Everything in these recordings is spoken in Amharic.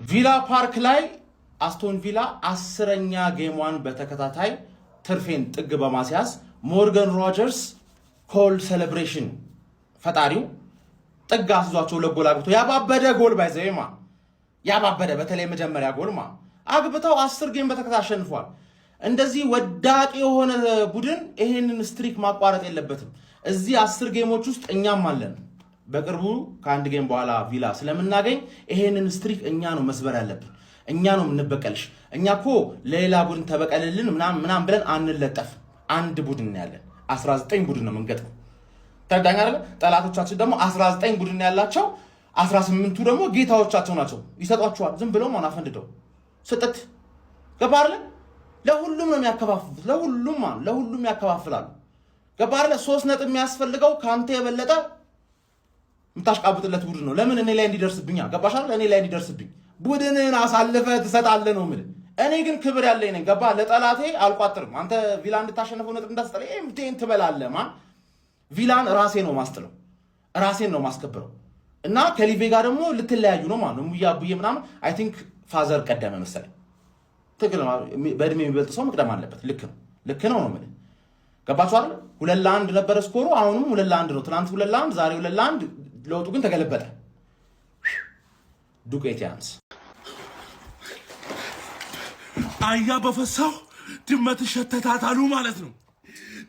ቪላ ፓርክ ላይ አስቶን ቪላ 10ኛ ጌሟን በተከታታይ ትርፌን ጥግ በማስያዝ ሞርጋን ሮጀርስ ኮል ሴሌብሬሽን ፈጣሪው ጥግ አስዟቸው ለጎል አግብቶ ያባበደ ጎል ባይዘይማ ያባበደ በተለይ መጀመሪያ ጎልማ አግብተው 10 ጌም በተከታታይ አሸንፏል። እንደዚህ ወዳቂ የሆነ ቡድን ይሄንን ስትሪክ ማቋረጥ የለበትም። እዚህ 10 ጌሞች ውስጥ እኛም አለን። በቅርቡ ከአንድ ጌም በኋላ ቪላ ስለምናገኝ ይሄንን ስትሪክ እኛ ነው መስበር ያለብን። እኛ ነው የምንበቀልሽ። እኛኮ ለሌላ ቡድን ተበቀልልን ምናምን ብለን አንለጠፍ። አንድ ቡድን ያለን 19 ቡድን ነው የምንገጥመው። ተዳኛ አይደል? ጠላቶቻችን ደግሞ 19 ቡድን ያላቸው 18ቱ ደግሞ ጌታዎቻቸው ናቸው። ይሰጧቸዋል ዝም ብለው ማን አፈንድደው ስጥት ገባርለ ለሁሉም ነው የሚያከፋፍሉት። ለሁሉም ያከፋፍላሉ። ገባርለ 3 ነጥብ የሚያስፈልገው ካንተ የበለጠ ምታሽቃብጥለት ቡድን ነው። ለምን እኔ ላይ እንዲደርስብኛ ገባሻል? እኔ ላይ እንዲደርስብኝ ቡድንን አሳልፈ ትሰጣለህ ነው የምልህ። እኔ ግን ክብር ያለኝ ነኝ። ገባ? ለጠላቴ አልቋጥርም። አንተ ቪላ እንድታሸነፈው ነጥብ እንዳስጠለኝ ኤምቴን ትበላለህ። ማን ቪላን ራሴ ነው ማስጥለው፣ ራሴን ነው ማስከብረው። እና ከሊቬ ጋር ደግሞ ልትለያዩ ነው ማለት ነው። ሙያቡዬ ምናምን አይ ቲንክ ፋዘር ቀደመ መሰለኝ። ትክክል። በእድሜ የሚበልጥ ሰው መቅደም አለበት። ልክ ነው ነው የምልህ። ገባችሁ አይደል? 2-1 ነበረ ስኮሩ። አሁንም 2-1 ነው። ትናንት 2-1 ዛሬ 2-1። ለውጡ ግን ተገለበጠ። ዱቄት ያንስ አያ በፈሳው ድመት ሸተታት አሉ ማለት ነው።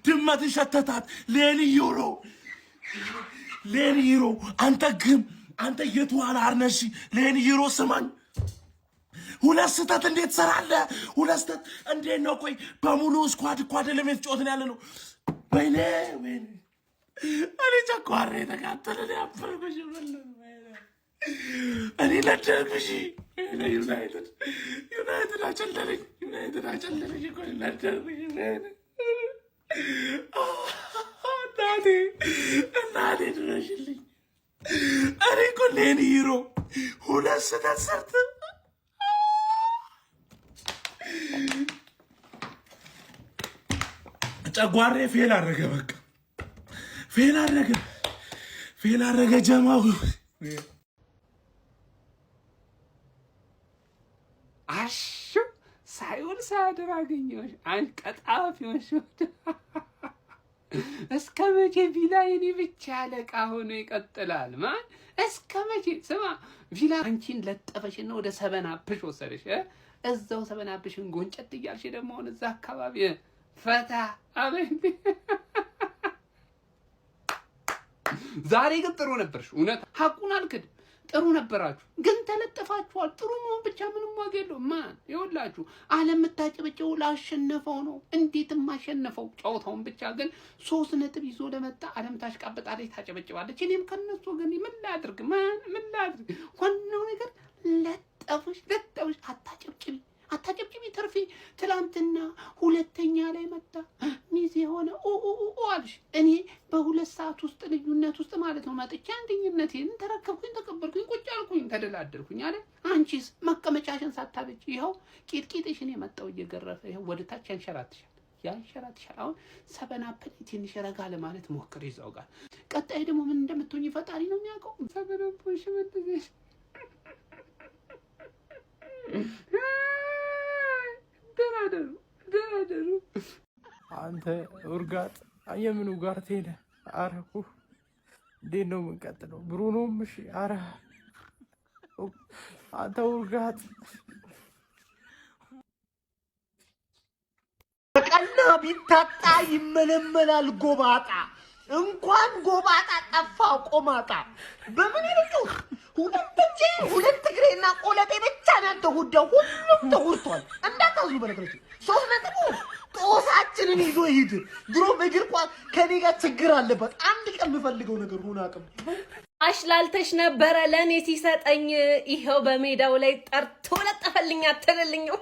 ድመት ሸተታት ሌኒ ዩሮ አንተ የቱዋን አርነሺ ሌኒ ዩሮ ስማኝ። ሁለት ስህተት እንዴት ትሰራለህ? ሁለት ስህተት እንዴት ነው? ቆይ በሙሉ ስኳድ እኮ አይደለም የተጫወትን ያለ ነው። ወይኔ እኔ ጨጓሬ ተቃጠለ። ያፈርኩሽ እኔ ለደርኩሽ ዩናይትድ አጨለለኝ እኮ ለደርኩሽ እናቴ ድረሽልኝ። እኔ እኮ ሌኒ ዩሮ ሁለት ስህተት ሰርተህ ጨጓሬ ፌል አደረገ። በቃ ፌል አደረገ ጀማው። አሹ ሳይውል ሳያድር አገኘሁሽ አንቀጣፊዎች። እስከ መቼ ቪላ የኔ ብቻ አለቃ ሆኖ ይቀጥላል? ማን እስከ መቼ? ስማ ቪላ አንቺን ለጠፈሽና ወደ ሰበናፕሽ ወሰደሽ። እዛው ሰበናፕሽን ጎንጨት እያልሽ ደግሞ አሁን እዛ አካባቢ ፈታ አበንዲ። ዛሬ ግን ጥሩ ነበርሽ። እውነት ሐቁን አልክድም። ጥሩ ነበራችሁ፣ ግን ተለጠፋችኋል። ጥሩ መሆን ብቻ ምንም ዋጋ የለውም። ማን ይኸውላችሁ ዓለም የምታጨበጨው ላሸነፈው ነው። እንዴትም አሸነፈው ጨዋታውን ብቻ። ግን 3 ነጥብ ይዞ ለመጣ ዓለም ታሽቃበጣለች፣ ታጨበጭባለች። እኔም ከነሱ ግን ምን ላድርግ? ዋናው ነገር ለጠፉሽ። አታጨብጭቢ ትርፌ። ትላንትና 2ኛ ላይ መጣ ሚዜ የሆነ አልሽ። እኔ በ2 ሰዓት ውስጥ ልዩነት ውስጥ ማለት ነው መጥቼ አንደኝነቴን ተረከብኩኝ፣ ተቀበልኩኝ፣ ቁጭ አልኩኝ፣ ተደላደልኩኝ አይደል? አንቺስ መቀመጫሽን ሳታበጭ ይኸው ቂጥቂጥሽን የመጣው እየገረፈ ይኸው ወደታች ያንሸራትሻል። አሁን ሰበናፕል ትንሽ ረጋ ለማለት ሞክር ይዛው ጋር። ቀጣይ ደግሞ ምን እንደምትሆኝ ፈጣሪ ነው የሚያውቀው። ሰበናፕልሽ ወደዚህ ደራደሩ አንተ ውርጋጥ የምን ውጋት ሄደ? አረኩ እንዴት ነው የምንቀጥለው? ብሩኖም እሺ። አረ አንተ ውርጋጥ ቀና ቢታጣ ይመለመላል ጎባጣ። እንኳን ጎባጣ ጠፋ ቆማጣ። በምን ይልቁ ሁለት እግሬና ቆለጤ ብቻ ነው ተሁደው። ሁሉም ተሁርቷል። እንዳታዝኑ በነገራችን 3 ነጥብ ጦሳችንን ይዞ ይሄድ። ድሮ በእግር ኳስ ከኔ ጋር ችግር አለበት። አንድ ቀን የምፈልገው ነገር ሆነ አቅም አሽላልተሽ ነበረ ለኔ ሲሰጠኝ። ይሄው በሜዳው ላይ ጠርቶ ለጠፈልኝ። አትልልኝው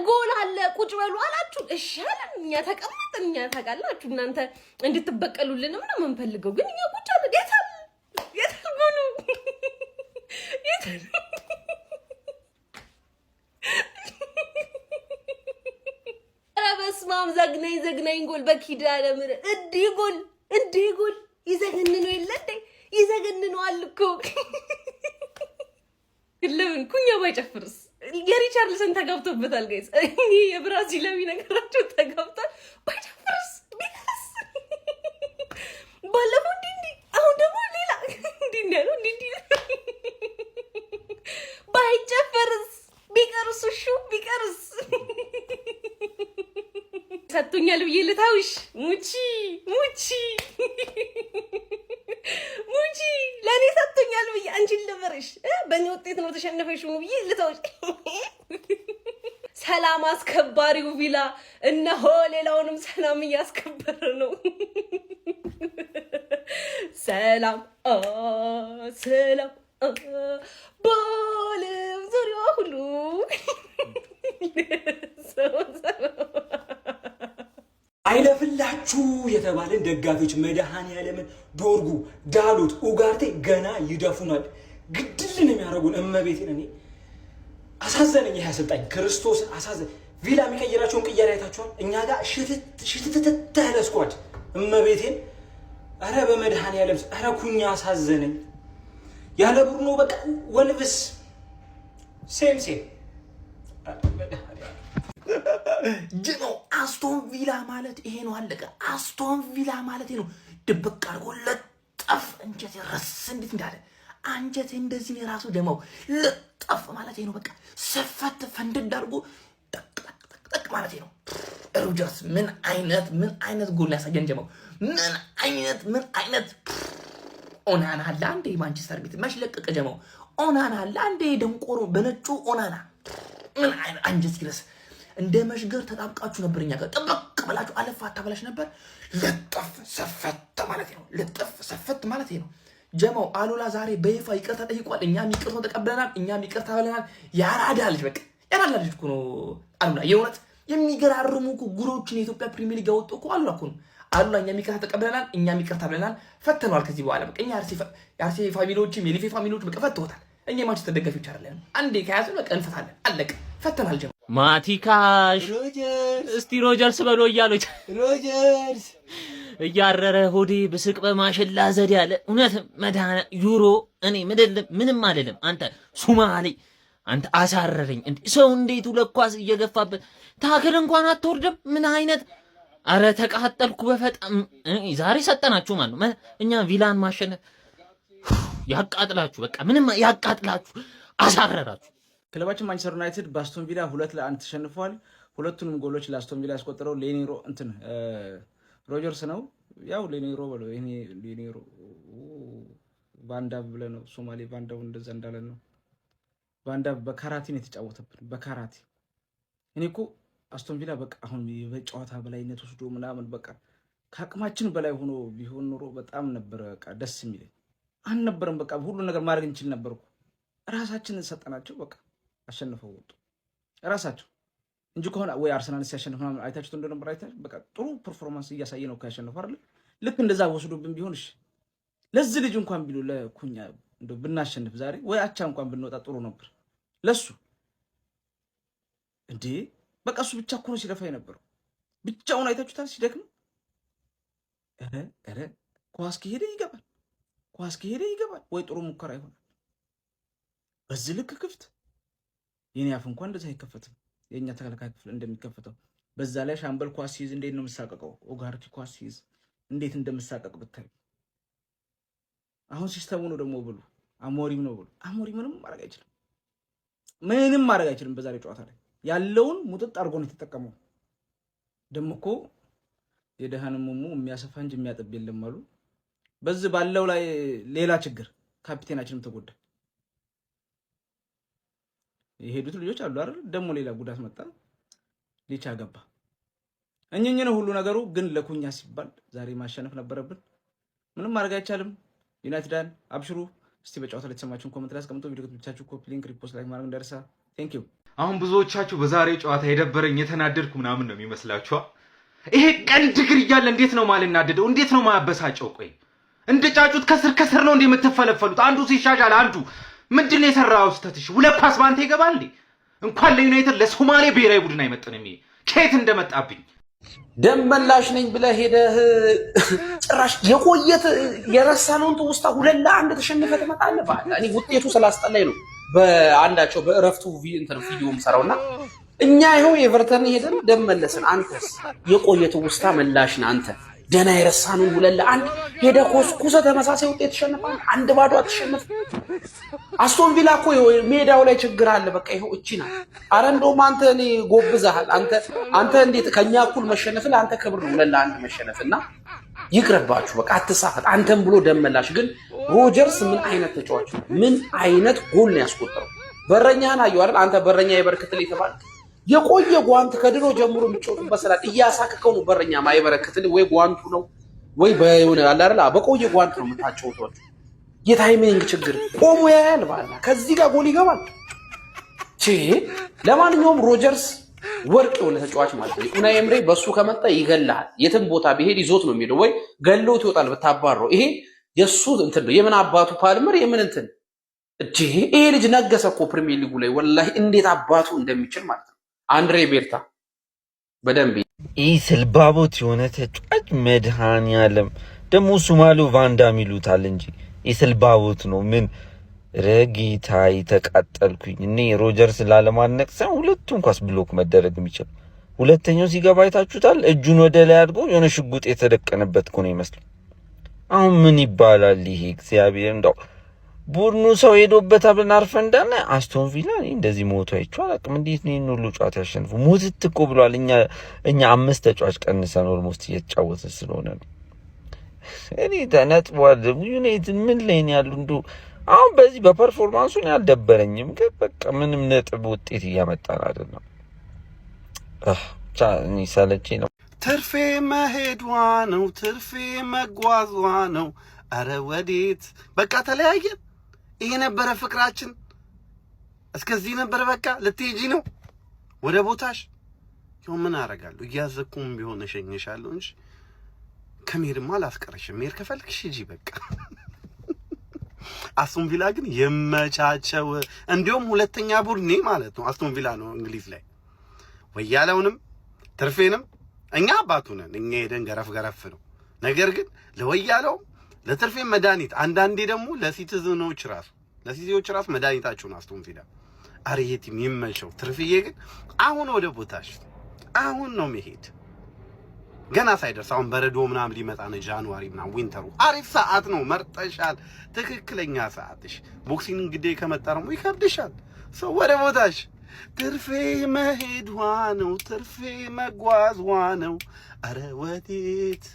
ጎል አለ ቁጭ በሉ አላችሁ። እሺ አለን። እኛ ተቀመጥን። እኛ ታውቃላችሁ እናንተ እንድትበቀሉልን ምን የምንፈልገው ግን እኛ ቁጭ አለ። የታል በስማም ዘግናኝ ጎል በኪዳነ ምህረት እንዴ ጎል ይዘገንነው የለ እንዴ ይዘገንነዋል እኮ ለምን ኩኛ ባይጨፍርስ የሪቻርልሰን ተጋብቶበታል ጋይስ የብራዚላዊ ነገራቸው ተጋብቷል ባይጨፍርስ ቢከስ ባለፈው እንዲ አሁን ደግሞ ሌላ እንዲ ባይጨፍርስ ቢቀርስ ሰጥቶኛል ብዬ ልታውሽ ሙቺ ለኔ ሰጥቶኛል ብዬ አንቺን ልበርሽ በእኔ ውጤት ነው ተሸነፈሽው ብዬ ልታውሽ ሰላም አስከባሪው ቪላ እነሆ ሌላውንም ሰላም እያስከበረ ነው ሰላም በዓለም ዙሪያ ሁሉ አይለፍላችሁ የተባለን ደጋፊዎች መድኃኔዓለምን ዶርጉ ዳሎት ኡጋርቴ ገና ይደፉናል ግድልን የሚያደርጉን እመቤቴን እኔ አሳዘነኝ ይሄ አሰልጣኝ ክርስቶስ አሳዘነ ቪላ የሚቀይራቸውን ቅያሬ አይታችኋል እኛ ጋር ሽትት ያለ ስኳድ እመቤቴን አረ በመድኃኔዓለም አረ ኩኛ አሳዘነኝ ያለ ብሩኖ በቃ ወልብስ ሴም ጅኖ አስቶን ቪላ ማለት ይሄ ነው አለቀ አስቶን ቪላ ማለት ይሄ ነው ድብቅ አድርጎ ለጠፍ እንጀት ረስ እንዴት እንዳለ አንጀት እንደዚህ ነው ራሱ ደማው ለጠፍ ማለት ይሄ ነው በቃ ሰፈት ፈንድድ አድርጎ ጠቅ ማለት ይሄ ነው ሮጀርስ ምን አይነት ጎል ያሳየን ጀማው ምን አይነት ኦናና ላንዴ ማንቸስተር ቤት ማሽለቀቀ ጀማው ኦናና ላንዴ ደንቆሮ በነጩ ኦናና ምን አይነት አንጀት ይረስ እንደ መሽገር ተጣብቃችሁ ነበርኛ ጋር ጥብቅ ብላችሁ አለፋታ ብላሽ ነበር ለጠፍ ሰፈት ማለት ነው ጀማው አሉላ ዛሬ በይፋ ይቅርታ ጠይቋል እኛም ይቅርታው ተቀበለናል እኛም ይቅርታ ብለናል ያራዳ ልጅ በቃ ያራዳ ልጅ እኮ ነው አሉላ የእውነት የሚገራርሙ እኮ ጉሮችን የኢትዮጵያ ፕሪሚየር ሊግ ያወጡ እኮ አሉላ እኮ ነው አሉላ እኛም ይቅርታ ተቀበለናል እኛም ይቅርታ ብለናል ፈተናል ከዚህ በኋላ በቃ እኛ የአርሲ ፋሚሊዎችም የሊፌ ፋሚሊዎች በቃ ፈተውታል እኛ ማንቸስተር ደጋፊዎች አይደለም አንዴ ከያዘን በቃ እንፈታለን አለቀ ፈተናል ጀማው ማቲካሽ እስቲ ሮጀርስ በሎ እያሉት ሮጀርስ እያረረ ሆዴ ብስቅ በማሽላ ዘዴ ያለ እውነት መዳና ዩሮ እኔ ምንም አይደለም አንተ ሱማሌ አንተ አሳረረኝ እንዴ ሰው እንዴት ሁለት ኳስ እየገፋበት ታክል እንኳን አትወርድም ምን አይነት አረ ተቃጠልኩ በፈጣም ዛሬ ሰጠናችሁ ማለት ነው እኛ ቪላን ማሸነፍ ያቃጥላችሁ በቃ ምንም ያቃጥላችሁ አሳረራችሁ ክለባችን ማንቸስተር ዩናይትድ በአስቶን ቪላ 2-1 ተሸንፏል ሁለቱንም ጎሎች ለአስቶን ቪላ ያስቆጠረው ሌኒሮ ሮጀርስ ነው ያው ሌኒሮ ብለው ይሄ ሌኒሮ ቫንዳቭ ብለ ነው ሶማሌ ቫንዳቭ እንደዛ እንዳለ ነው ቫንዳቭ በካራቲ ነው የተጫወተብን በካራቲ እኔ እኮ አስቶን ቪላ በቃ አሁን በጨዋታ በላይነት ወስዶ ምናምን በቃ ከአቅማችን በላይ ሆኖ ቢሆን ኖሮ በጣም ነበር በቃ ደስ የሚለኝ አልነበረም በቃ ሁሉ ነገር ማድረግ እንችል ነበርኩ ራሳችንን ሰጠናቸው በቃ አሸንፈው ወጡ ራሳቸው እንጂ ከሆነ ወይ አርሰናል ሲያሸንፍ ምናምን አይታችሁት እንደነበር አይታችሁ በቃ ጥሩ ፐርፎርማንስ እያሳየ ነው ካሸነፈ አይደል ልክ እንደዛ ወስዶብን ቢሆንሽ ለዚህ ልጅ እንኳን ቢሉ ለኩኛ እንደው ብናሸንፍ ዛሬ ወይ አቻ እንኳን ብንወጣ ጥሩ ነበር ለሱ እንዴ በቃ እሱ ብቻ እኮ ነው ሲለፋ የነበረው ብቻውን አይታችሁታል ሲደክም ኳስ ከሄደ ይገባል ወይ ጥሩ ሙከራ ይሆናል በዚህ ልክ ክፍት የኔ አፍ እንኳን እንደዛ አይከፈትም የኛ ተከላካይ ክፍል እንደሚከፈተው በዛ ላይ ሻምበል ኳስ ሲይዝ እንዴት ነው የምሳቀቀው ኦጋርቲ ኳስ ሲይዝ እንዴት እንደምሳቀቅ ብታይ አሁን ሲስተሙ ነው ደግሞ ብሉ አሞሪም ነው ብሉ አሞሪም ምንም ማድረግ አይችልም በዛሬ ጨዋታ ላይ ያለውን ሙጥጥ አርጎ ነው የተጠቀመው ደግሞ እኮ የደሃን ሙሙ የሚያሰፋ እንጂ የሚያጠብ የለም አሉ በዚህ ባለው ላይ ሌላ ችግር ካፒቴናችንም ተጎዳ የሄዱት ልጆች አሉ አይደል ደግሞ ሌላ ጉዳት መጣ ሊቻ ገባ እኛኛ ነው ሁሉ ነገሩ ግን ለኩኛ ሲባል ዛሬ ማሸነፍ ነበረብን ምንም ማድረግ አይቻልም ዩናይትድን አብሽሩ እስቲ በጨዋታ ላይ ተሰማችሁን ኮሜንት ላይ አስቀምጡ ቪዲዮ ከተመቻችሁ ኮፒ ሊንክ ሪፖስት ላይ ማድረግ እንዳይረሳ ቴንክ ዩ አሁን ብዙዎቻችሁ በዛሬ ጨዋታ የደበረኝ የተናደድኩ ምናምን ነው የሚመስላችሁ ይሄ ቀንድ ግር እያለ እንዴት ነው ማልናደደው እንዴት ነው ማያበሳጨው ቆይ እንደ ጫጩት ከስር ነው እንደምትፈለፈሉት አንዱ ሲሻሻል አንዱ ምንድነው የሰራው ስተትሽ ሁለት ፓስ ባንተ ይገባል እንዴ እንኳን ለዩናይትድ ለሶማሌ ብሔራዊ ቡድን አይመጥንም ይሄ ከየት እንደመጣብኝ ደም መላሽ ነኝ ብለህ ሄደህ ጭራሽ የቆየት የረሳነውን ትውስታ 2-1 ተሸንፈህ ትመጣለህ። እኔ ውጤቱ ስላስጠላኝ ነው በአንዳቸው በእረፍቱ ቪዲዮ የምሰራውና እኛ ይኸው ኤቨርተን ሄደን ደም መለስን። አንተስ የቆየ ትውስታ መላሽ ነህ አንተ። ደና የረሳነውን 2-1 ሄደህ ኮስኩሰህ ተመሳሳይ ውጤት ተሸንፋለህ። 1-0 አትሸነፍ። አስቶን ቪላ እኮ ሜዳው ላይ ችግር አለ። በቃ ይኸው እቺ ናት። አረ እንደውም አንተ እኔ ጎብዛሃል። አንተ እንዴት ከኛ እኩል መሸነፍ ለአንተ ክብር ነው 2-1 መሸነፍና ይቅርባችሁ። በቃ አትሳፈጥ። አንተም ብሎ ደመላሽ ግን ሮጀርስ ምን አይነት ተጫዋች ነው? ምን አይነት ጎል ነው ያስቆጠረው? በረኛህን አየሁ አይደል? አንተ በረኛ የበረከትልኝ ተባልክ። የቆየ ጓንት ከድሮ ጀምሮ የሚጫወቱበት ሰላት እያሳከከው ነው። በረኛ ማይበረከትልኝ ወይ ጓንቱ ነው ወይ በሆነ አለ አይደል? በቆየ ጓንት ነው የምታጫወቷቸው። የታይሚንግ ችግር ቆሞ ያያል ባላ ከዚህ ጋር ጎል ይገባል። ለማንኛውም ሮጀርስ ወርቅ የሆነ ተጫዋች ማለት ነው። ኡናይ ኤምሬ በሱ ከመጣ ይገላል። የትም ቦታ ቢሄድ ይዞት ነው የሚሄደው፣ ወይ ገሎት ይወጣል ብታባረው። ይሄ የሱ እንትን ነው። የምን አባቱ ፓልመር የምን እንትን ይሄ ልጅ ነገሰ እኮ ፕሪሚየር ሊጉ ላይ ወላሂ እንዴት አባቱ እንደሚችል ማለት ነው። አንድሬ ቤርታ በደንብ ይህ ስልባቦት የሆነ ተጫዋች መድኃኒዓለም ደግሞ ሱማሎ ቫንዳም ይሉታል እንጂ የስልባቦት ነው። ምን ረጊታ ተቃጠልኩኝ። እኔ ሮጀርስ ላለማነቅ ሳይሆን ሁለቱም ኳስ ብሎክ መደረግ የሚችል ሁለተኛው ሲገባ አይታችሁታል። እጁን ወደ ላይ አድርጎ የሆነ ሽጉጥ የተደቀነበት እኮ ነው ይመስል። አሁን ምን ይባላል ይሄ? እግዚአብሔር እንደው ቡድኑ ሰው ሄዶበታል ብለን አርፈን እንዳለ አስቶን ቪላ እንደዚህ ሞቶ አይቼው አላውቅም። እንዴት ነው ይሄን ሁሉ ጨዋታ ያሸንፉ? ሞትት እኮ ብሏል። እኛ 5 ተጫዋች ቀንሰን ኦልሞስት እየተጫወተ ስለሆነ ነው። እኔ ተነጥቧል። ዩናይትድ ምን ላይ ነው ያሉ? እንደው አሁን በዚህ በፐርፎርማንሱ ነው ያልደበረኝም፣ ግን በቃ ምንም ነጥብ ውጤት እያመጣን አይደለም። እኔ ሰለቸኝ ነው። ትርፌ መሄዷ ነው፣ ትርፌ መጓዟ ነው። አረ ወዴት? በቃ ተለያየን። ይሄ ነበረ ፍቅራችን፣ እስከዚህ ነበር። በቃ ልትሄጂ ነው ወደ ቦታሽ። ይኸው ምን አደርጋለሁ? እያዘኩም ቢሆን እሸኝሻለሁ እንጂ ከመሄድማ አላስቀረሽም። መሄድ ከፈልክሽ ሂጂ በቃ። አስቶን ቪላ ግን የመቻቸው እንዲሁም ሁለተኛ ቡድኔ ማለት ነው አስቶን ቪላ ነው እንግሊዝ ላይ። ወያለውንም ትርፌንም እኛ አባቱ ነን። እኛ ሄደን ገረፍ ገረፍ ነው። ነገር ግን ለወያለው ለትርፌም መድኃኒት፣ አንዳንዴ ደግሞ ለሲቲዝኖች ራሱ መድኃኒታቸው ነው አስቶን ቪላ። አረ ይሄ ቲም ይመቸው። ትርፍዬ ግን አሁን ወደ ቦታሽ አሁን ነው መሄድ። ገና ሳይደርስ አሁን በረዶ ምናምን ሊመጣ ነው። ጃንዋሪ ምናምን ዊንተሩ አሪፍ ሰዓት ነው። መርጠሻል። ትክክለኛ ሰዓትሽ። ቦክሲንግ እንግዲህ ከመጣ ደግሞ ይከብድሻል። ሰው ወደ ቦታሽ። ትርፌ መሄዷ ነው፣ ትርፌ መጓዟ ነው። አረ ወዴት?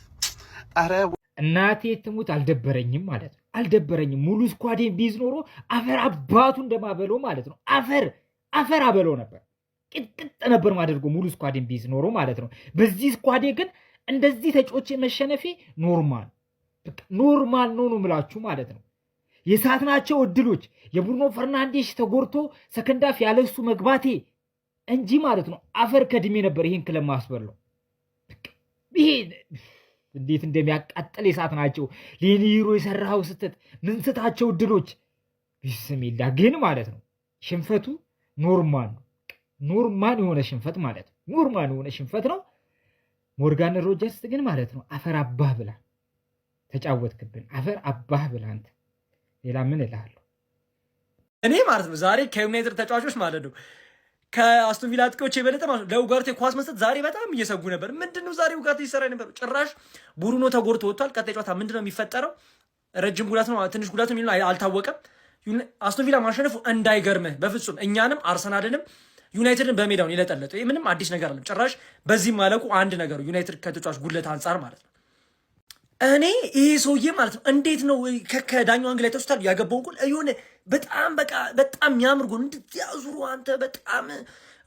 አረ እናቴ ትሙት አልደበረኝም ማለት ነው። አልደበረኝም። ሙሉ ስኳዴን ቢይዝ ኖሮ አፈር አባቱ እንደማበለው ማለት ነው። አፈር አበለው ነበር። ቅጥቅጥ ነበር ማደርጎ ሙሉ ስኳዴን ቢይዝ ኖሮ ማለት ነው። በዚህ ስኳዴ ግን እንደዚህ ተጫዋች መሸነፌ ኖርማል ነው የምላችሁ ማለት ነው። የሳትናቸው እድሎች የብሩኖ ፈርናንዴሽ ተጎርቶ ሰከንዳፍ ያለሱ መግባቴ እንጂ ማለት ነው። አፈር ከድሜ ነበር ይሄን ክለብ ማስበለው። ይሄ እንዴት እንደሚያቃጥል የሳትናቸው ሌኒሮ የሰራው ስተት ምንስታቸው እድሎች ቢስሚላ ግን ማለት ነው። ሽንፈቱ ኖርማል የሆነ ሽንፈት ማለት ነው። ኖርማል የሆነ ሽንፈት ነው። ሞርጋን ሮጀርስ ግን ማለት ነው አፈር አባህ ብላ ተጫወትክብን። አፈር አባህ ብላ አንተ ሌላ ምን እልሃለሁ? እኔ ማለት ነው ዛሬ ከዩናይትድ ተጫዋቾች ማለት ነው ከአስቶን ቪላ አጥቂዎች የበለጠ ማለት ነው ለኡጋርቴ ኳስ መስጠት ዛሬ በጣም እየሰጉ ነበር። ምንድነው ዛሬ ኡጋርቴ ይሰራ ነበር? ጭራሽ ቡሩኖ ተጎድቶ ወጥቷል። ቀጣይ ጨዋታ ምንድነው የሚፈጠረው? ረጅም ጉዳት ነው ትንሽ ጉዳት ነው አልታወቀም። አስቶን ቪላ ማሸነፉ እንዳይገርምህ በፍጹም። እኛንም አርሰናልንም ዩናይትድን በሜዳው ይለጠለጡ። ይሄ ምንም አዲስ ነገር አይደለም። ጭራሽ በዚህ ማለቁ አንድ ነገሩ ዩናይትድ ከተጫዋች ጉድለት አንጻር ማለት ነው። እኔ ይሄ ሰውዬ ማለት ነው እንዴት ነው ከዳኛው አንግል ላይ ተወስቷል ያገባውን ጎል የሆነ በጣም በቃ በጣም የሚያምር ጎል እንድትያዙሩ አንተ በጣም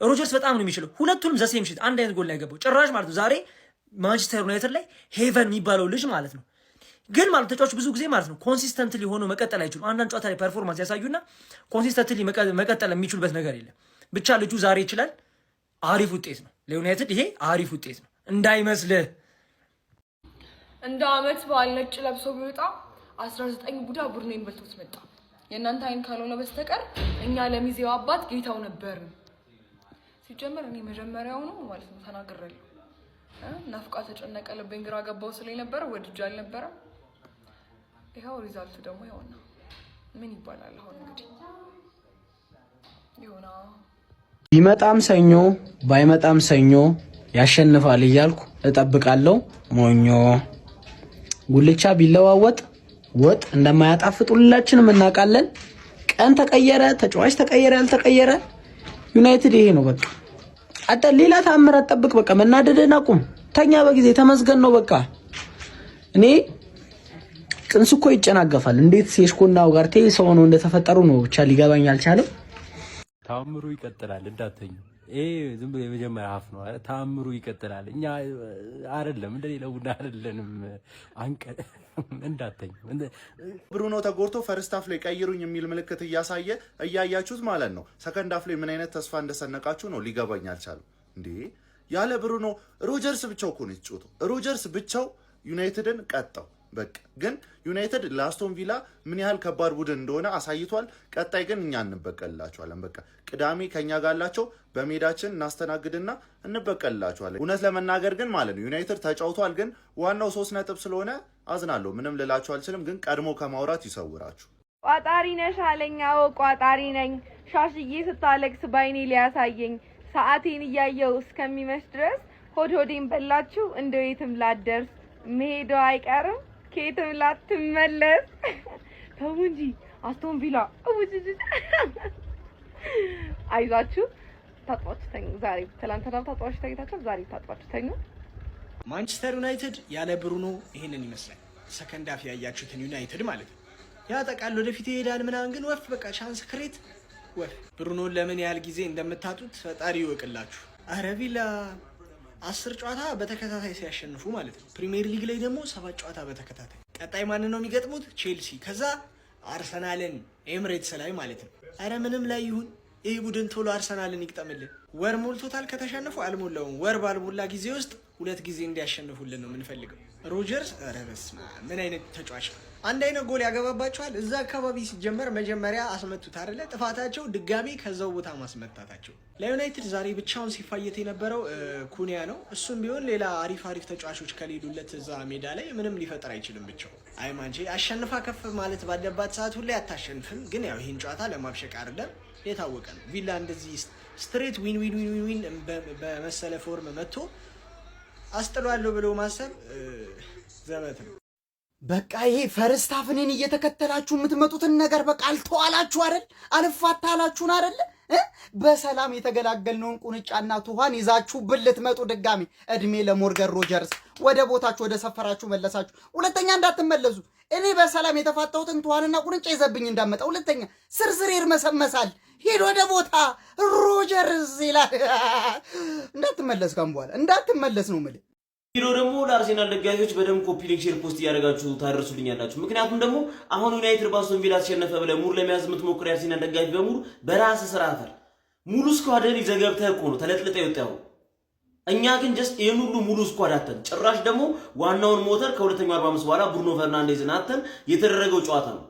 ሮጀርስ በጣም ነው የሚችለው። ሁለቱንም ዘሴም ሽት አንድ አይነት ጎል ላይ ያገባው ጭራሽ ማለት ነው። ዛሬ ማንቸስተር ዩናይትድ ላይ ሄቨን የሚባለው ልጅ ማለት ነው ግን ማለት ተጫዋች ብዙ ጊዜ ማለት ነው ኮንሲስተንትሊ ሆኖ መቀጠል አይችሉም። አንዳንድ ጨዋታ ላይ ፐርፎርማንስ ያሳዩና ኮንሲስተንትሊ መቀጠል የሚችሉበት ነገር የለም። ብቻ ልጁ ዛሬ ይችላል። አሪፍ ውጤት ነው ለዩናይትድ። ይሄ አሪፍ ውጤት ነው እንዳይመስልህ። እንደ አመት በዓል ነጭ ለብሶ ቢወጣ 19 ቡዳ ቡድኔን በልቶት መጣ። የእናንተ አይን ካልሆነ በስተቀር እኛ ለሚዜው አባት ጌታው ነበር። ሲጀመር እኔ መጀመሪያው ነው ማለት ነው ተናግሬያለሁ። ናፍቃ ተጨነቀ ልቤን ግራ ገባው ስለኝ ነበር ወድጄ አልነበረም። ይኸው ሪዛልቱ ደግሞ ይኸውና። ምን ይባላል አሁን እንግዲህ ይሁና። ቢመጣም ሰኞ ባይመጣም ሰኞ ያሸንፋል እያልኩ እጠብቃለሁ። ሞኞ ጉልቻ ቢለዋወጥ ወጥ እንደማያጣፍጥ ሁላችንም እናውቃለን። ቀን ተቀየረ፣ ተጫዋች ተቀየረ፣ ያልተቀየረ ዩናይትድ ይሄ ነው በቃ። አጣ ሌላ ታምር አጠብቅ። በቃ መናደድን አቁም። ተኛ በጊዜ ተመስገን ነው በቃ። እኔ ጽንስ እኮ ይጨናገፋል። እንዴት ሴሽኮና ኡጋርቴ ሰው ነው እንደተፈጠሩ ነው ብቻ ሊገባኝ አልቻለም። ታምሩ ይቀጥላል እንዳተኙ። ይሄ ዝም ብሎ የመጀመሪያ ሀፍ ነው። ታምሩ ይቀጥላል። እኛ አይደለም እንደሌላው ቡና አይደለንም። አንቀ እንዳተኙ ብሩኖ ተጎድቶ ፈርስት ሃፍ ላይ ቀይሩኝ የሚል ምልክት እያሳየ እያያችሁት ማለት ነው። ሰከንድ ሃፍ ላይ ምን አይነት ተስፋ እንደሰነቃችሁ ነው ሊገባኝ አልቻለም። እንዴ ያለ ብሩኖ ሮጀርስ ብቻው እኮ ነው የተጫወተው። ሮጀርስ ብቻው ዩናይትድን ቀጣው። በቃ ግን ዩናይትድ ለአስቶን ቪላ ምን ያህል ከባድ ቡድን እንደሆነ አሳይቷል። ቀጣይ ግን እኛ እንበቀልላቸዋለን። በቃ ቅዳሜ ከኛ ጋላቸው በሜዳችን እናስተናግድና እንበቀልላቸዋለን። እውነት ለመናገር ግን ማለት ነው ዩናይትድ ተጫውቷል። ግን ዋናው 3 ነጥብ ስለሆነ አዝናለሁ። ምንም ልላችሁ አልችልም። ግን ቀድሞ ከማውራት ይሰውራችሁ። ቋጣሪ ነሽ አለኝ። አዎ ቋጣሪ ነኝ። ሻሽዬ ስታለቅስ ባይኔ ሊያሳየኝ ሰዓቴን እያየው እስከሚመሽ ድረስ ሆዴን በላችሁ እንደ የትም ላደርስ መሄዷ አይቀርም ከየትም ላትመለስ። ተው እንጂ አስቶን ቪላ አይዟችሁ፣ ታጥባችሁ ተኙ። ዛሬ ትላንትና ታጥባችሁ ተኝታችሁ ዛሬ ታጥባችሁ ተኙ። ማንቸስተር ዩናይትድ ያለ ብሩኖ ይሄንን ይመስላል። ሰከንድ ሃፍ ያያችሁትን ዩናይትድ ማለት ነው ያጠቃል፣ ወደፊት ይሄዳል ምናምን፣ ግን ወፍ በቃ ቻንስ ክሬት ወፍ። ብሩኖን ለምን ያህል ጊዜ እንደምታጡት ፈጣሪ ይወቅላችሁ። አረ ቪላ 10 ጨዋታ በተከታታይ ሲያሸንፉ ማለት ነው። ፕሪሚየር ሊግ ላይ ደግሞ 7 ጨዋታ በተከታታይ። ቀጣይ ማንን ነው የሚገጥሙት? ቼልሲ፣ ከዛ አርሰናልን ኤምሬትስ ላይ ማለት ነው። አረ ምንም ላይ ይሁን ይህ ቡድን ቶሎ አርሰናልን ይግጠምልን። ወር ሞልቶታል ከተሸነፉ፣ አልሞላውም። ወር ባልሞላ ጊዜ ውስጥ 2 ጊዜ እንዲያሸንፉልን ነው የምንፈልገው። ሮጀርስ ኧረ በስመ አብ ምን አይነት ተጫዋች ነው! አንድ አይነት ጎል ያገባባቸዋል። እዛ አካባቢ ሲጀመር መጀመሪያ አስመቱት አይደለ? ጥፋታቸው ድጋሚ ከዛው ቦታ ማስመታታቸው። ለዩናይትድ ዛሬ ብቻውን ሲፋየት የነበረው ኩኒያ ነው። እሱም ቢሆን ሌላ አሪፍ ተጫዋቾች ከሌሉለት እዛ ሜዳ ላይ ምንም ሊፈጠር አይችልም ብቻው። አይ ማንቼ አሸንፋ ከፍ ማለት ባለባት ሰዓት ሁሌ አታሸንፍም። ግን ያው ይህን ጨዋታ ለማብሸቅ አይደለም የታወቀ ነው። ቪላ እንደዚህ ስትሬት ዊን በመሰለ ፎርም መጥቶ አስጥሏለሁ ብሎ ማሰብ ዘበት ነው። በቃ ይሄ ፈርስት ሃፍ እኔን እየተከተላችሁ የምትመጡትን ነገር በቃ አልተዋላችሁ አይደል? አልፋታላችሁን አይደል? በሰላም የተገላገልነውን ቁንጫና ቱሃን ይዛችሁ ልትመጡ ድጋሚ እድሜ ለሞርገን ሮጀርስ። ወደ ቦታችሁ ወደ ሰፈራችሁ መለሳችሁ። ሁለተኛ እንዳትመለሱ። እኔ በሰላም የተፋታሁትን ቱሃንና ቁንጫ ይዘብኝ እንዳመጣ ሁለተኛ ስርስር ይርመሰመሳል። ሄድ ወደ ቦታ ሮጀርስ ይላል። እንዳትመለስ ካም በኋላ እንዳትመለስ ነው የምልህ። ቪዲዮ ደግሞ ለአርሴናል ደጋፊዎች በደንብ ኮፒ ሊንክ ሼር ፖስት እያደረጋችሁ ታደርሱልኛላችሁ። ምክንያቱም ደግሞ አሁን ዩናይትድ በአስቶን ቪላ ተሸነፈ ብለህ ሙር ለመያዝ የምትሞክር የአርሴናል ደጋፊ በሙሉ በራስ ስራ አፈር ሙሉ ስኳድን ይዘገብተህ እኮ ነው ተለጥልጠህ የወጣው። እኛ ግን ጀስት ይሄን ሁሉ ሙሉ ስኳድ አተን ጭራሽ ደግሞ ዋናውን ሞተር ከሁለተኛው 45 በኋላ ብሩኖ ፈርናንዴዝን አተን የተደረገው ጨዋታ ነው።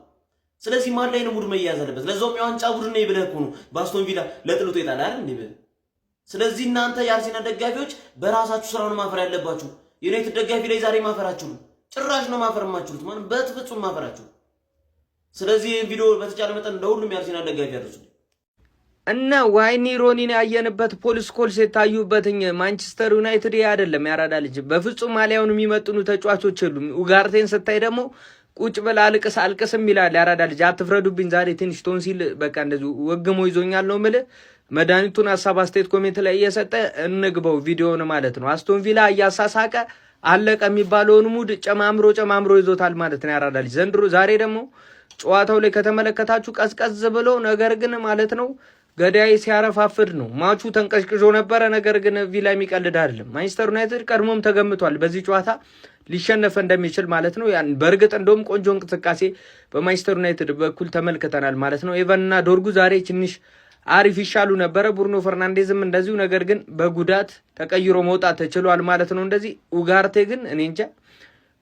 ስለዚህ ማን ላይ ነው ሙድ መያዝ አለበት? ለዛውም የዋንጫ ቡድን ነው ብለህ እኮ ነው በአስቶን ቪላ ለጥልጦ ይጣል አይደል እንዴ? ስለዚህ እናንተ የአርሴናል ደጋፊዎች በራሳችሁ ስራ ነው ማፈር ያለባችሁ። ዩናይትድ ደጋፊ ላይ ዛሬ ማፈራችሁ ነው። ጭራሽ ነው ማፈር የማትችሉት ማለት በፍጹም ማፈራችሁ። ስለዚህ ይሄን ቪዲዮ በተቻለ መጠን ለሁሉም የአርሴናል ደጋፊ ያደርሱ እና ዋይኒ ሮኒን ያየንበት ፖሊስ ኮልስ የታዩበትኝ ማንቸስተር ዩናይትድ አይደለም ያራዳ ልጅ። በፍጹም ማሊያውን የሚመጥኑ ተጫዋቾች የሉም። ኡጋርቴን ስታይ ደግሞ ቁጭ በል አልቅስም ይላል ያራዳ ልጅ። አትፍረዱብኝ። ዛሬ ትንሽ ቶንሲል በቃ እንደዚህ ወግሞ ይዞኛል ነው የምልህ። መድኃኒቱን ሀሳብ አስተያየት ኮሜንት ላይ እየሰጠ እንግባው ቪዲዮውን ማለት ነው። አስቶን ቪላ እያሳሳቀ አለቀ የሚባለውን ሙድ ጨማምሮ ይዞታል ማለት ነው ያራዳ ልጅ ዘንድሮ። ዛሬ ደግሞ ጨዋታው ላይ ከተመለከታችሁ ቀዝቀዝ ብሎ ነገር ግን ማለት ነው ገዳይ ሲያረፋፍድ ነው። ማቹ ተንቀሽቅሾ ነበረ። ነገር ግን ቪላ የሚቀልድ አይደለም። ማንቸስተር ዩናይትድ ቀድሞም ተገምቷል በዚህ ጨዋታ ሊሸነፍ እንደሚችል ማለት ነው። ያን በእርግጥ እንደውም ቆንጆ እንቅስቃሴ በማንቸስተር ዩናይትድ በኩል ተመልክተናል ማለት ነው። ኤቨንና ዶርጉ ዛሬ ትንሽ አሪፍ ይሻሉ ነበረ። ብሩኖ ፈርናንዴዝም እንደዚሁ፣ ነገር ግን በጉዳት ተቀይሮ መውጣት ተችሏል ማለት ነው። እንደዚህ ኡጋርቴ ግን እኔ እንጃ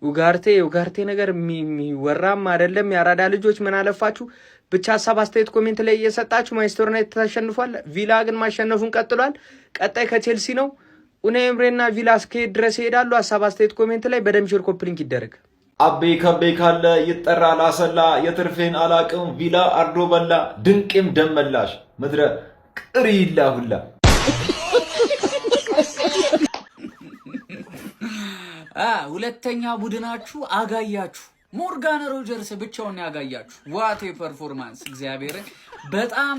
ኡጋርቴ ነገር የሚወራም አይደለም። ያራዳ ልጆች ምን አለፋችሁ ብቻ ሀሳብ አስተያየት ኮሜንት ላይ እየሰጣችሁ። ማንቸስተር ዩናይትድ ተሸንፏል። ቪላ ግን ማሸነፉን ቀጥሏል። ቀጣይ ከቼልሲ ነው። ኡናይ ኤምሬና ቪላ እስከሄድ ድረስ ይሄዳሉ። ሀሳብ አስተያየት ኮሜንት ላይ በደም ሼር ኮፒ ሊንክ ይደረግ። አቤ ከቤ ካለ ይጠራል አሰላ የትርፌን አላቅም ቪላ አርዶ በላ ድንቅም ደመላሽ ምድረ ቅሪላ ሁላ ሁለተኛ ቡድናችሁ አጋያችሁ። ሞርጋን ሮጀርስ ብቻውን ያጋያችሁ። ዋት ፐርፎርማንስ! እግዚአብሔር በጣም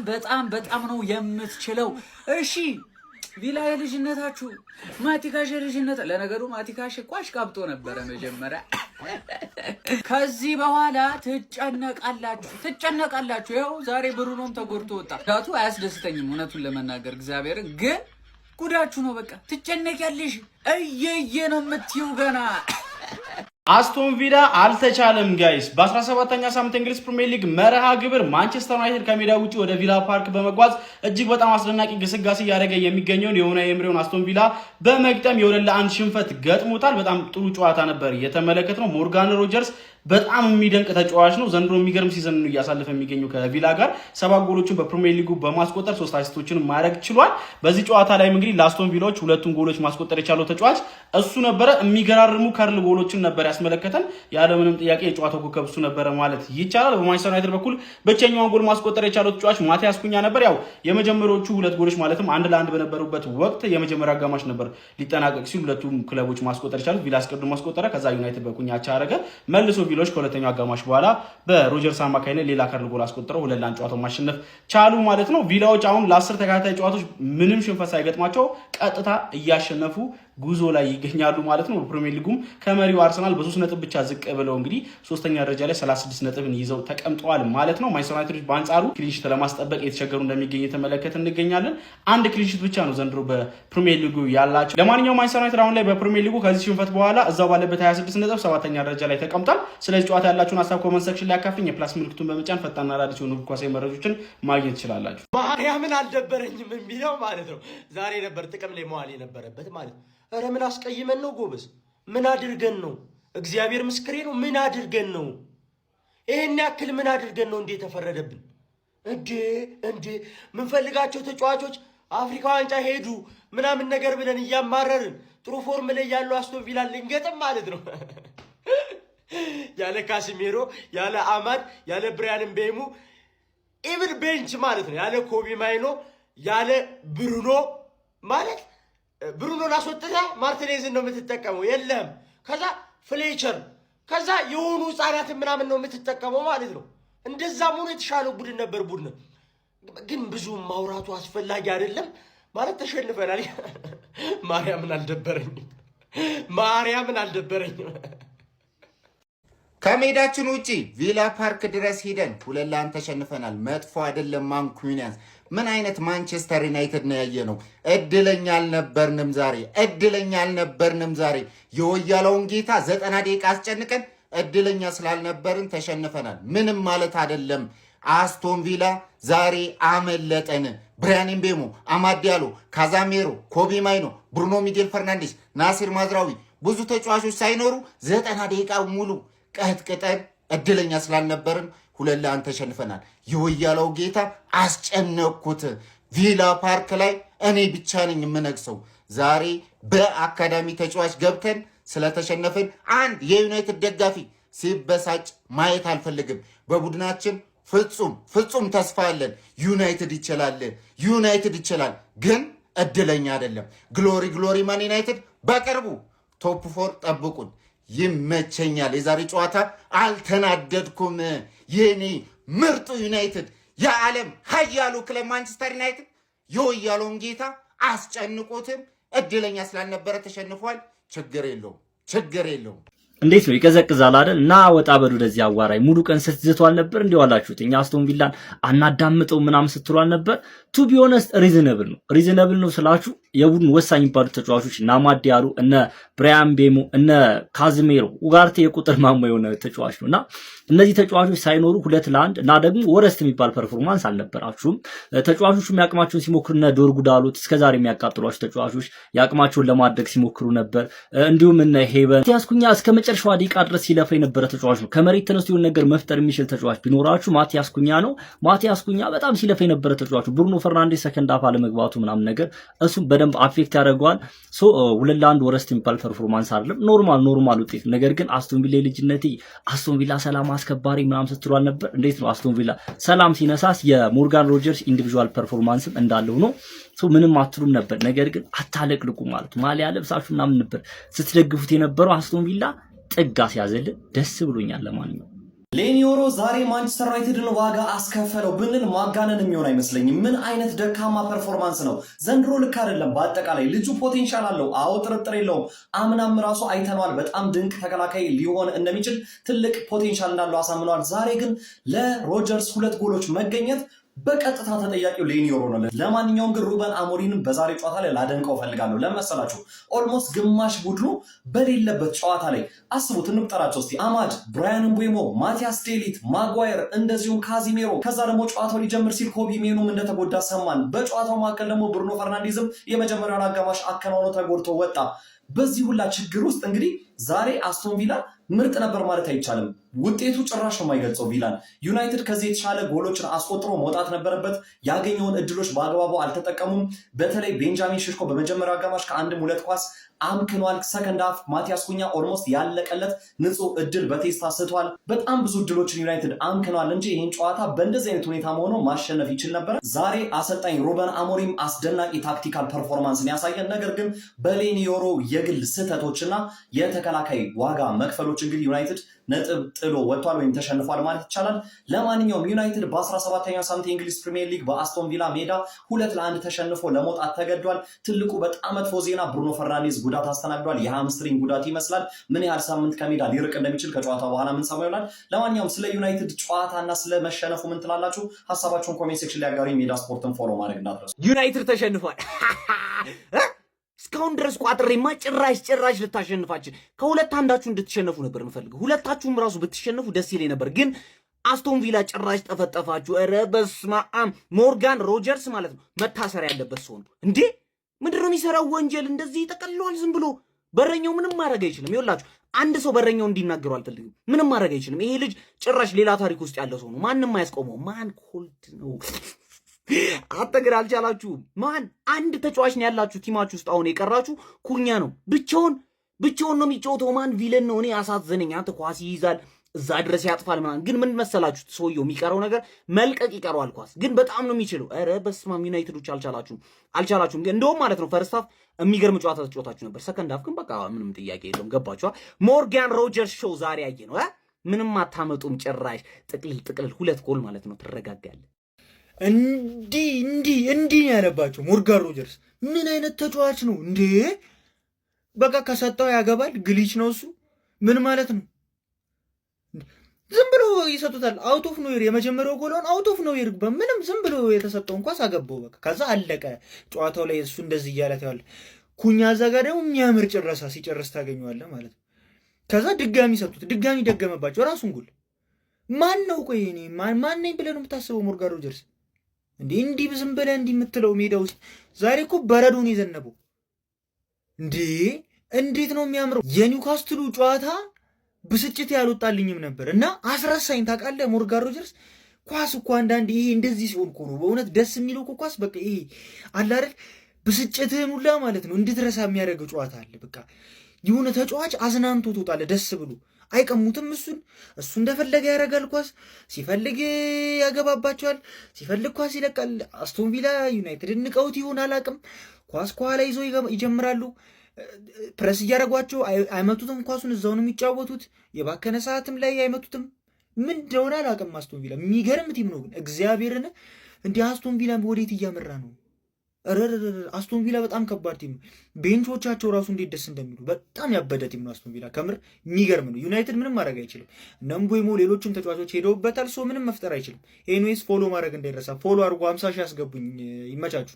ነው የምትችለው። እሺ ቪላ የልጅነታችሁ ማቲካሽ የልጅነት ለነገሩ ማቲካሽ እኮ አሽቃብጦ ነበረ መጀመሪያ። ከዚህ በኋላ ትጨነቃላችሁ። ይኸው ዛሬ ብሩኖም ተጎድቶ ወጣ። ዳቱ አያስደስተኝም እውነቱን ለመናገር እግዚአብሔርን ግን ጉዳችሁ ነው። በቃ ትጨነቂያለሽ። እየየ ነው የምትይው ገና። አስቶን ቪላ አልተቻለም ጋይስ። በ17ኛ ሳምንት እንግሊዝ ፕሪሚየር ሊግ መርሃ ግብር ማንቸስተር ዩናይትድ ከሜዳ ውጪ ወደ ቪላ ፓርክ በመጓዝ እጅግ በጣም አስደናቂ ግስጋሴ እያደረገ የሚገኘውን የኡናይ ኤምሬውን አስቶን ቪላ በመግጠም የ2-1 ሽንፈት ገጥሞታል። በጣም ጥሩ ጨዋታ ነበር የተመለከትነው። ሞርጋን ሮጀርስ በጣም የሚደንቅ ተጫዋች ነው። ዘንድሮ የሚገርም ሲዝን ነው እያሳለፈ የሚገኘው ከቪላ ጋር 7 ጎሎችን በፕሪሚየር ሊጉ በማስቆጠር 3 አሲስቶችን ማድረግ ችሏል። በዚህ ጨዋታ ላይም እንግዲህ ለአስቶን ቪላዎች 2 ጎሎች ማስቆጠር የቻለው ተጫዋች እሱ ነበረ። የሚገራርሙ ከርል ጎሎችን ነበር ያስመለከተን። ያለምንም ጥያቄ የጨዋታው ኮከብ እሱ ነበረ ማለት ይቻላል። በማንቸስተር ዩናይትድ በኩል ብቸኛውን ጎል ማስቆጠር የቻለው ተጫዋች ማቲያስ ኩኛ ነበር። ያው የመጀመሪያዎቹ 2 ጎሎች ማለትም 1-1 በነበሩበት ወቅት የመጀመሪያ አጋማሽ ነበር ሊጠናቀቅ ሲል ሁለቱም ክለቦች ማስቆጠር የቻሉት። ቪላ አስቀድሞ ማስቆጠረ፣ ከዛ ዩናይትድ በኩኛ አቻ አረገ። መልሶ ቪላዎች ሁለተኛው አጋማሽ በኋላ በሮጀርስ አማካይነት ሌላ ካርድ ጎል አስቆጥረው 2-1 ጨዋታውን ማሸነፍ ቻሉ ማለት ነው። ቪላዎች አሁን ለ10 ተከታታይ ጨዋታዎች ምንም ሽንፈት ሳይገጥማቸው ቀጥታ እያሸነፉ ጉዞ ላይ ይገኛሉ ማለት ነው። በፕሪሚየር ሊጉም ከመሪው አርሰናል በ3 ነጥብ ብቻ ዝቅ ብለው እንግዲህ 3ኛ ደረጃ ላይ 36 ነጥብን ይዘው ተቀምጠዋል ማለት ነው። ማንቸስተር ዩናይትድ በአንጻሩ ክሊንሺት ለማስጠበቅ የተቸገሩ እንደሚገኝ የተመለከተ እንገኛለን። አንድ ክሊንሺት ብቻ ነው ዘንድሮ በፕሪሚየር ሊጉ ያላቸው። ለማንኛውም ማንቸስተር ዩናይትድ አሁን ላይ በፕሪሚየር ሊጉ ከዚህ ሽንፈት በኋላ እዛው ባለበት 26 ነጥብ 7ኛ ደረጃ ላይ ተቀምጧል። ስለዚህ ጨዋታ ያላችሁን ሀሳብ ኮመንት ሴክሽን ላይ አካፍኝ። የፕላስ ምልክቱን በመጫን ፈጣንና አዳዲስ የሆኑ እግር ኳሳዊ መረጃዎችን ማግኘት ትችላላችሁ። ማርያምን አልደበረኝም የሚለው ማለት ነው ዛሬ ነበር ጥቅም ላይ መዋል የነበረበት ማለት ነው። ኧረ ምን አስቀይመን ነው ጎበዝ? ምን አድርገን ነው? እግዚአብሔር ምስክሬ ነው። ምን አድርገን ነው? ይሄን ያክል ምን አድርገን ነው እንዴ ተፈረደብን? እንዴ ምንፈልጋቸው ተጫዋቾች አፍሪካ ዋንጫ ሄዱ ምናምን ነገር ብለን እያማረርን ጥሩ ፎርም ላይ ያለው አስቶን ቪላ ልንገጥም ማለት ነው። ያለ ካሲሜሮ፣ ያለ አማድ፣ ያለ ብራያን ምቤሞ ኢቭን ቤንች ማለት ነው ያለ ኮቢ ማይኖ፣ ያለ ብሩኖ ማለት ብሩኖን አስወጥተህ ማርቲኔዝን ነው የምትጠቀመው። የለም ከዛ ፍሌቸር ከዛ የሆኑ ህፃናትን ምናምን ነው የምትጠቀመው ማለት ነው። እንደዛም ሆኖ የተሻለው ቡድን ነበር። ቡድን ግን ብዙ ማውራቱ አስፈላጊ አይደለም ማለት ተሸንፈናል። ማርያምን አልደበረኝም። ከሜዳችን ውጪ ቪላ ፓርክ ድረስ ሄደን 2-1 ተሸንፈናል። መጥፎ አይደለም። ማንኩኒያንስ ምን አይነት ማንቸስተር ዩናይትድ ነው ያየነው? እድለኛ አልነበርንም ዛሬ የወያለውን ጌታ 90 ደቂቃ አስጨንቀን እድለኛ ስላልነበርን ተሸንፈናል። ምንም ማለት አይደለም። አስቶን ቪላ ዛሬ አመለጠን። ብራያን ምቤሞ፣ አማድ ዲያሎ፣ ካዛሜሮ፣ ኮቢ ማይኖ፣ ብሩኖ ሚጌል ፈርናንዴስ፣ ናሲር ማዝራዊ ብዙ ተጫዋቾች ሳይኖሩ 90 ደቂቃ ሙሉ ቀጥቅጠን እድለኛ ስላልነበርን 2-1 ተሸንፈናል። የወያለው ጌታ አስጨነቅኩት። ቪላ ፓርክ ላይ እኔ ብቻ ነኝ የምነግሰው። ዛሬ በአካዳሚ ተጫዋች ገብተን ስለተሸነፍን አንድ የዩናይትድ ደጋፊ ሲበሳጭ ማየት አልፈልግም። በቡድናችን ፍጹም ተስፋ አለን። ዩናይትድ ይችላል፣ ግን እድለኛ አይደለም። ግሎሪ ማን ዩናይትድ። በቅርቡ ቶፕ 4 ጠብቁን። ይመቸኛል። የዛሬ ጨዋታ አልተናደድኩም። የኔ ምርጡ ዩናይትድ፣ የዓለም ኃያሉ ክለብ ማንቸስተር ዩናይትድ የወያለውን ጌታ አስጨንቆትም እድለኛ ስላልነበረ ተሸንፏል። ችግር የለውም። እንዴት ነው ይቀዘቅዛል አይደል? እና ወጣ በሉ ወደዚህ አዋራይ ሙሉ ቀን ስትዝቱ አልነበር እንዴ ዋላችሁት? እኛ አስቶን ቪላን አናዳምጠው ምናምን ስትሉ አልነበር? ቱ ቢ ኦነስት ሪዝነብል ነው ስላችሁ የቡድን ወሳኝ የሚባሉ ተጫዋቾች እና አማድ ዲያሎ፣ እነ ብራያን ምቤሞ፣ እነ ካዝሜሮ፣ ኡጋርቴ የቁጥር ማማ የሆነ ተጫዋች ነውና እነዚህ ተጫዋቾች ሳይኖሩ 2-1 እና ደግሞ ወረስት የሚባል ፐርፎርማንስ አልነበራችሁም። ተጫዋቾቹ የሚያቅማቸውን ሲሞክሩ እነ ዶርጉ ዳሎት እስከዛሬ የሚያቃጥሏቸው ተጫዋቾች ያቅማቸውን ለማድረግ ሲሞክሩ ነበር። እንዲሁም እነ ሄበን ማቲያስ ኩኛ እስከ መጨረሻው ደቂቃ ድረስ ሲለፋ የነበረ ተጫዋች ነው። ከመሬት ተነስቶ የሆነ ነገር መፍጠር የሚችል ተጫዋች ቢኖራችሁ ማቲያስ ኩኛ ነው። ማቲያስ ኩኛ በጣም ሲለፋ የነበረ ተጫዋች። ብሩኖ ፈርናንዴስ ሰከንድ አፍ አለመግባቱ ምናምን ነገር እሱም በደንብ አፌክት ያደርገዋል። ሶ 2-1 ወረስት የሚባል ፐርፎርማንስ አይደለም፣ ኖርማል ውጤት። ነገር ግን አስቶን ቪላ ልጅነቴ አስቶን ቪላ ሰላም አስከባሪ ምናምን ስትሏል ነበር። እንዴት ነው አስቶን ቪላ ሰላም ሲነሳስ የሞርጋን ሮጀርስ ኢንዲቪጁዋል ፐርፎርማንስም እንዳለው ነው። ሶ ምንም አትሉም ነበር። ነገር ግን አታለቅልቁ ማለት ማሊያ ለብሳችሁ ምናምን ነበር ስትደግፉት የነበረው። አስቶን ቪላ ጥጋ ሲያዘልን ደስ ብሎኛል። ለማንኛውም ሌኒዮሮ ዛሬ ማንቸስተር ዩናይትድን ዋጋ አስከፈለው ብንል ማጋነን የሚሆን አይመስለኝም። ምን አይነት ደካማ ፐርፎርማንስ ነው ዘንድሮ! ልክ አይደለም። በአጠቃላይ ልጁ ፖቴንሻል አለው፣ አዎ ጥርጥር የለውም። አምናም ራሱ አይተነዋል። በጣም ድንቅ ተከላካይ ሊሆን እንደሚችል ትልቅ ፖቴንሻል እንዳለው አሳምነዋል። ዛሬ ግን ለሮጀርስ 2 ጎሎች መገኘት በቀጥታ ተጠያቂው ሌኒዮሮ ነው። ለማንኛውም ግን ሩበን አሞሪንም በዛሬ ጨዋታ ላይ ላደንቀው ፈልጋለሁ። ለመሰላችሁ ኦልሞስት ግማሽ ቡድኑ በሌለበት ጨዋታ ላይ አስቡት። እንቁጠራቸው እስቲ። አማድ፣ ብራያን ምቤሞ፣ ማቲያስ ዴሊት፣ ማጓየር እንደዚሁም ካዚሜሮ። ከዛ ደግሞ ጨዋታው ሊጀምር ሲል ኮቢ ሜኑም እንደተጎዳ ሰማን። በጨዋታው መካከል ደግሞ ብሩኖ ፈርናንዴዝም የመጀመሪያውን አጋማሽ አከናውኖ ተጎድቶ ወጣ። በዚህ ሁላ ችግር ውስጥ እንግዲህ ዛሬ አስቶን ቪላ ምርጥ ነበር ማለት አይቻልም። ውጤቱ ጭራሽ ነው የማይገልጸው ቪላን። ዩናይትድ ከዚህ የተሻለ ጎሎችን አስቆጥሮ መውጣት ነበረበት። ያገኘውን እድሎች በአግባቡ አልተጠቀሙም። በተለይ ቤንጃሚን ሼሽኮ በመጀመሪያው አጋማሽ ከ1-2 ኳስ አምክኗል። ሰከንድ ሃፍ ማቲያስ ኩኛ ኦልሞስት ያለቀለት ንጹህ እድል በቴስታ ስቷል። በጣም ብዙ እድሎችን ዩናይትድ አምክኗል እንጂ ይህን ጨዋታ በእንደዚህ አይነት ሁኔታ መሆኑ ማሸነፍ ይችል ነበር። ዛሬ አሰልጣኝ ሩበን አሞሪም አስደናቂ ታክቲካል ፐርፎርማንስን ያሳየን፣ ነገር ግን በሌኒዮሮ የግል ስህተቶችና የተከላካይ ዋጋ መክፈሎች እንግዲህ ዩናይትድ ነጥብ ጥሎ ወጥቷል ወይም ተሸንፏል ማለት ይቻላል። ለማንኛውም ዩናይትድ በ17ኛው ሳምንት የእንግሊዝ ፕሪሚየር ሊግ በአስቶን ቪላ ሜዳ 2-1 ተሸንፎ ለመውጣት ተገዷል። ትልቁ በጣም መጥፎ ዜና ብሩኖ ፈርናንዴዝ ጉዳት አስተናግዷል። የሃምስትሪንግ ጉዳት ይመስላል። ምን ያህል ሳምንት ከሜዳ ሊርቅ እንደሚችል ከጨዋታ በኋላ ምን ሰማ ይሆናል። ለማንኛውም ስለ ዩናይትድ ጨዋታና ስለ መሸነፉ ምን ትላላችሁ? ሀሳባችሁን ኮሜንት ሴክሽን ላይ አጋሩኝ። ሜዳ ስፖርትን ፎሎ ማድረግ እንዳትረሱ። ዩናይትድ ተሸንፏል። እስካሁን ድረስ ቋጥሬማ ጭራሽ ልታሸንፋችን ከሁለት አንዳችሁ እንድትሸነፉ ነበር የምፈልገው። ሁለታችሁም ራሱ ብትሸነፉ ደስ ይለኝ ነበር፣ ግን አስቶን ቪላ ጭራሽ ጠፈጠፋችሁ። ኧረ በስመ አብ! ሞርጋን ሮጀርስ ማለት ነው መታሰር ያለበት ሰው ነው እንዴ! ምንድን ነው የሚሰራው ወንጀል? እንደዚህ ይጠቀልለዋል ዝም ብሎ። በረኛው ምንም ማድረግ አይችልም። ይኸውላችሁ አንድ ሰው በረኛው እንዲናገሩ አልፈልግም። ምንም ማድረግ አይችልም። ይሄ ልጅ ጭራሽ ሌላ ታሪክ ውስጥ ያለ ሰው ነው። ማንም አያስቆመው። ማን ኮልድ ነው አጠገር አልቻላችሁም። ማን አንድ ተጫዋች ነው ያላችሁ ቲማችሁ ውስጥ አሁን የቀራችሁ ኩኛ ነው። ብቻውን ነው የሚጫወተው። ማን ቪለን ነው። እኔ አሳዘነኝ። አንተ ኳስ ይይዛል እዛ ድረስ ያጥፋል ምናምን፣ ግን ምን መሰላችሁ ሰውየው የሚቀረው ነገር መልቀቅ ይቀረዋል። ኳስ ግን በጣም ነው የሚችለው። ኧረ በስማም ዩናይትዶች አልቻላችሁም። እንደውም ማለት ነው ፈርስት ሃፍ የሚገርም ጨዋታ ተጫወታችሁ ነበር። ሰከንድ ሃፍ ግን በቃ ምንም ጥያቄ የለውም። ገባችኋ? ሞርጋን ሮጀርስ ሾው ዛሬ ያየ ነው። ምንም አታመጡም ጭራሽ። ጥቅልል 2 ጎል ማለት ነው። ትረጋጋለህ። እንዲህ ያለባቸው ሞርጋን ሮጀርስ ምን አይነት ተጫዋች ነው እንዴ? በቃ ከሰጠው ያገባል። ግሊች ነው እሱ። ምን ማለት ነው? ዝም ብሎ ይሰጡታል። አውት ኦፍ ኖዌር የመጀመሪያው ጎሎን አውት ኦፍ ኖዌር በምንም ዝም ብሎ የተሰጠውን ኳስ አገባው። በቃ ከዛ አለቀ ጨዋታው ላይ እሱ እንደዚህ እያለ ታያለ። ኩኛ እዛ ጋር ደግሞ የሚያምር ጭረሳ ሲጨርስ ታገኘዋለህ ማለት ነው። ከዛ ድጋሚ ሰጡት፣ ድጋሚ ደገመባቸው ራሱን ጎል። ማን ነው ቆይ እኔ ማን ነኝ ብለህ ነው የምታስበው ሞርጋን ሮጀርስ? እንዲህ ዝም ብለህ እንዲህ የምትለው ሜዳ ውስጥ ዛሬ እኮ በረዶን የዘነበው እንዴ! እንዴት ነው የሚያምረው! የኒውካስትሉ ጨዋታ ብስጭት ያልወጣልኝም ነበር እና አስረሳኝ። ታውቃለህ ሞርጋን ሮጀርስ ኳስ እኮ አንዳንድ ይሄ እንደዚህ ሲሆን እኮ ነው በእውነት ደስ የሚለው እኮ ኳስ። በቃ ይሄ አለ አይደል ብስጭትህን ሁላ ማለት ነው እንድትረሳ የሚያደርገው ጨዋታ አለ። በቃ የሆነ ተጫዋች አዝናንቶ ትወጣለህ ደስ ብሎ። አይቀሙትም። እሱ እንደፈለገ ያደርጋል። ኳስ ሲፈልግ ያገባባቸዋል፣ ሲፈልግ ኳስ ይለቃል። አስቶን ቪላ ዩናይትድ ንቀውት ይሆን አላውቅም። ኳስ ከኋላ ይዞ ይጀምራሉ። ፕረስ እያደረጓቸው አይመቱትም። ኳሱን እዛው ነው የሚጫወቱት። የባከነ ሰዓትም ላይ አይመቱትም። ምን እንደሆነ አላውቅም። አስቶን ቪላ የሚገርም ቲም ነው ግን እግዚአብሔርን እንዲህ አስቶን ቪላ ወዴት እያመራ ነው? አስቶን ቪላ በጣም ከባድ ቲም ነው። ቤንቾቻቸው ራሱ እንዴት ደስ እንደሚሉ በጣም ያበደ ቲም ነው አስቶን ቪላ። ከምር የሚገርም ነው። ዩናይትድ ምንም ማድረግ አይችልም። ነምቦይሞ ሌሎችም ተጫዋቾች ሄደውበታል። ምንም መፍጠር አይችልም። ኤኒዌይስ ፎሎ ማድረግ እንዳይረሳ። ፎሎ አድርጎ 50 ሺህ ያስገቡኝ። ይመቻችሁ።